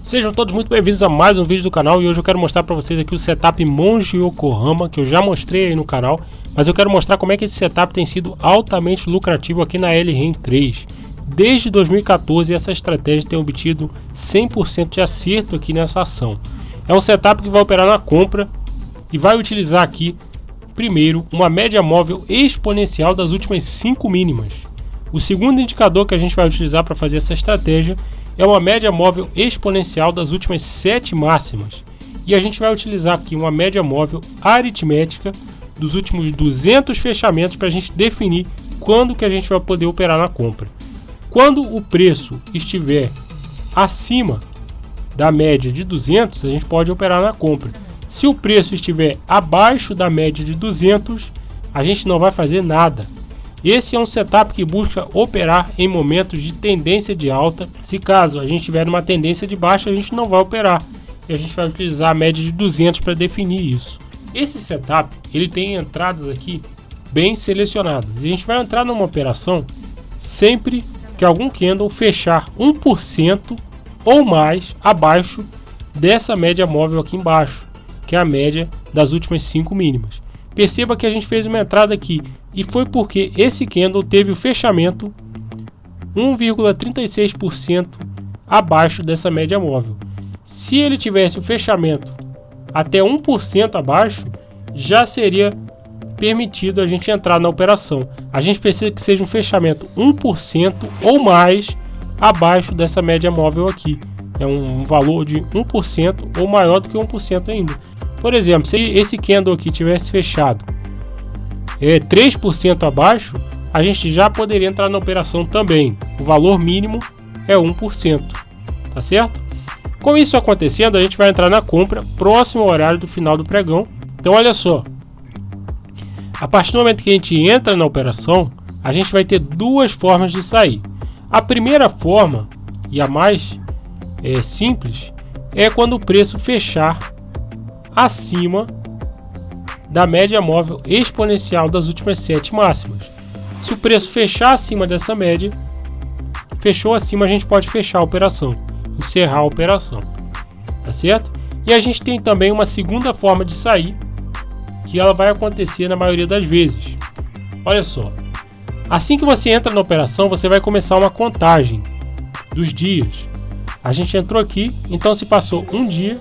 Sejam todos muito bem-vindos a mais um vídeo do canal e hoje eu quero mostrar para vocês aqui o setup Monge Yokohama que eu já mostrei aí no canal, mas eu quero mostrar como é que esse setup tem sido altamente lucrativo aqui na Elrhen 3. Desde 2014 essa estratégia tem obtido 100% de acerto aqui nessa ação. É um setup que vai operar na compra e vai utilizar aqui primeiro uma média móvel exponencial das últimas 5 mínimas. O segundo indicador que a gente vai utilizar para fazer essa estratégia é uma média móvel exponencial das últimas 7 máximas. E a gente vai utilizar aqui uma média móvel aritmética dos últimos 200 fechamentos para a gente definir quando que a gente vai poder operar na compra. Quando o preço estiver acima da média de 200, a gente pode operar na compra. Se o preço estiver abaixo da média de 200, a gente não vai fazer nada. Esse é um setup que busca operar em momentos de tendência de alta. Se caso a gente tiver uma tendência de baixa, a gente não vai operar. E a gente vai utilizar a média de 200 para definir isso. Esse setup ele tem entradas aqui bem selecionadas. E a gente vai entrar numa operação sempre que algum candle fechar 1% ou mais abaixo dessa média móvel aqui embaixo, que é a média das últimas 5 mínimas. Perceba que a gente fez uma entrada aqui e foi porque esse candle teve o fechamento 1,36% abaixo dessa média móvel. Se ele tivesse o fechamento até 1% abaixo, já seria permitido a gente entrar na operação. A gente precisa que seja um fechamento 1% ou mais abaixo dessa média móvel aqui. É um valor de 1% ou maior do que 1% ainda. Por exemplo, se esse candle aqui tivesse fechado 3% abaixo, a gente já poderia entrar na operação também. O valor mínimo é 1%, tá certo? Com isso acontecendo, a gente vai entrar na compra próximo ao horário do final do pregão. Então olha só, a partir do momento que a gente entra na operação, a gente vai ter duas formas de sair. A primeira forma, e a mais simples, é quando o preço fechar acima da média móvel exponencial das últimas 7 máximas. Se o preço fechar acima dessa média, fechou acima, a gente pode fechar a operação, encerrar a operação, tá certo? E a gente tem também uma segunda forma de sair, que ela vai acontecer na maioria das vezes. Olha só, assim que você entra na operação, você vai começar uma contagem dos dias. A gente entrou aqui, então se passou um dia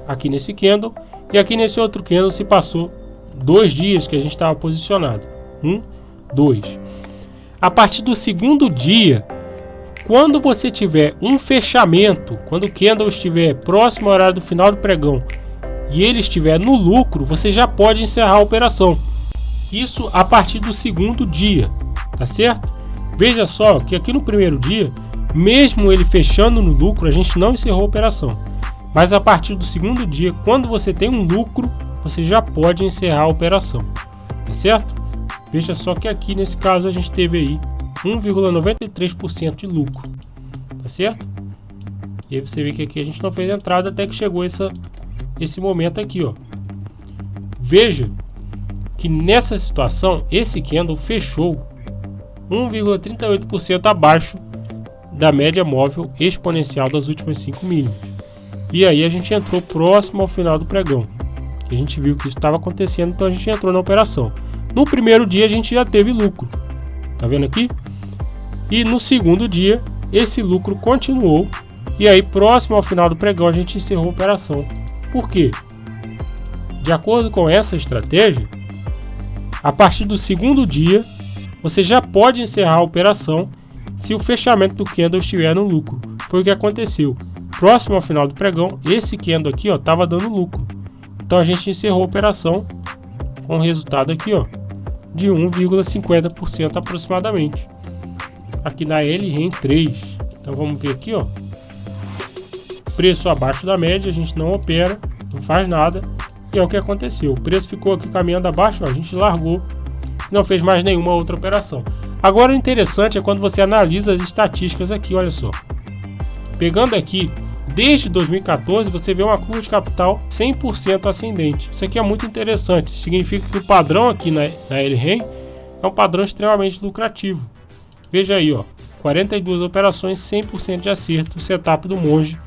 aqui nesse candle, e aqui nesse outro candle se passou 2 dias que a gente estava posicionado. 1, 2. A partir do segundo dia, quando você tiver um fechamento, quando o candle estiver próximo ao horário do final do pregão e ele estiver no lucro, você já pode encerrar a operação. Isso a partir do segundo dia, tá certo? Veja só que aqui no primeiro dia, mesmo ele fechando no lucro, a gente não encerrou a operação. Mas a partir do segundo dia, quando você tem um lucro, você já pode encerrar a operação, tá certo? Veja só que aqui nesse caso a gente teve aí 1,93% de lucro, tá certo? E aí você vê que aqui a gente não fez entrada até que chegou esse momento aqui, ó. Veja que nessa situação esse candle fechou 1,38% abaixo da média móvel exponencial das últimas 5 mínimas. E aí a gente entrou próximo ao final do pregão. A gente viu que isso estava acontecendo, então a gente entrou na operação. No primeiro dia a gente já teve lucro, tá vendo aqui? E no segundo dia esse lucro continuou. E aí próximo ao final do pregão a gente encerrou a operação. Por quê? De acordo com essa estratégia, a partir do segundo dia você já pode encerrar a operação se o fechamento do candle estiver no lucro. Foi o que aconteceu. Próximo ao final do pregão, esse candle aqui, ó, tava dando lucro. Então a gente encerrou a operação com o resultado aqui, ó, de 1,50% aproximadamente. Aqui na Elrhen 3. Então vamos ver aqui, ó. Preço abaixo da média, a gente não opera, não faz nada. E é o que aconteceu. O preço ficou aqui caminhando abaixo, ó, a gente largou, não fez mais nenhuma outra operação. Agora o interessante é quando você analisa as estatísticas aqui, olha só. Pegando aqui, desde 2014 você vê uma curva de capital 100% ascendente. Isso aqui é muito interessante. Isso significa que o padrão aqui na Elrhen é um padrão extremamente lucrativo. Veja aí, ó, 42 operações, 100% de acerto, o setup do Monge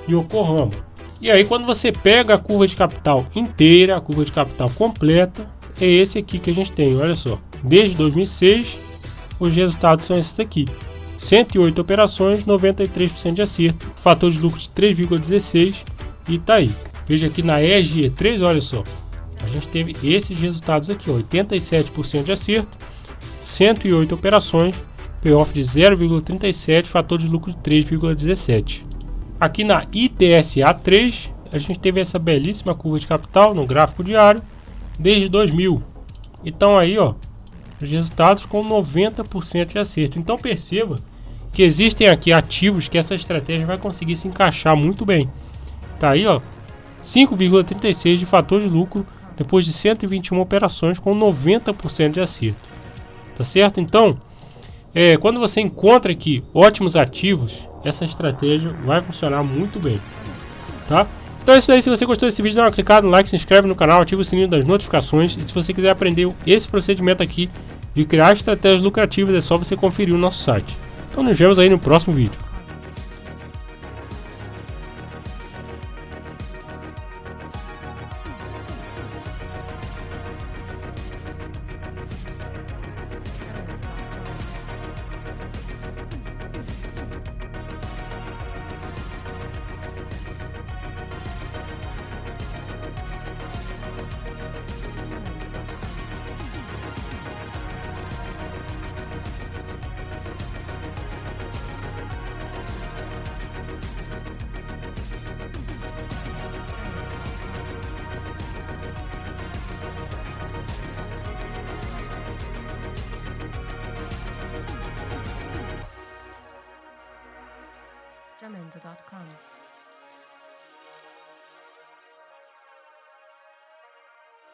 Yokohama. E aí quando você pega a curva de capital inteira, a curva de capital completa, é esse aqui que a gente tem, olha só. Desde 2006, os resultados são esses aqui. 108 operações, 93% de acerto, fator de lucro de 3,16 e tá aí. Veja aqui na ESG3, olha só. A gente teve esses resultados aqui, 87% de acerto, 108 operações, payoff de 0,37, fator de lucro de 3,17. Aqui na ITSA3, a gente teve essa belíssima curva de capital no gráfico diário desde 2000. Então aí, ó, os resultados com 90% de acerto. Então perceba que existem aqui ativos que essa estratégia vai conseguir se encaixar muito bem. Tá aí, ó, 5,36 de fator de lucro depois de 121 operações com 90% de acerto. Tá certo? Então, quando você encontra aqui ótimos ativos, essa estratégia vai funcionar muito bem, tá? Então é isso aí. Se você gostou desse vídeo, dá uma clicada no like, se inscreve no canal, ativa o sininho das notificações. E se você quiser aprender esse procedimento aqui de criar estratégias lucrativas, é só você conferir o nosso site. Então nos vemos aí no próximo vídeo. Jamendo.com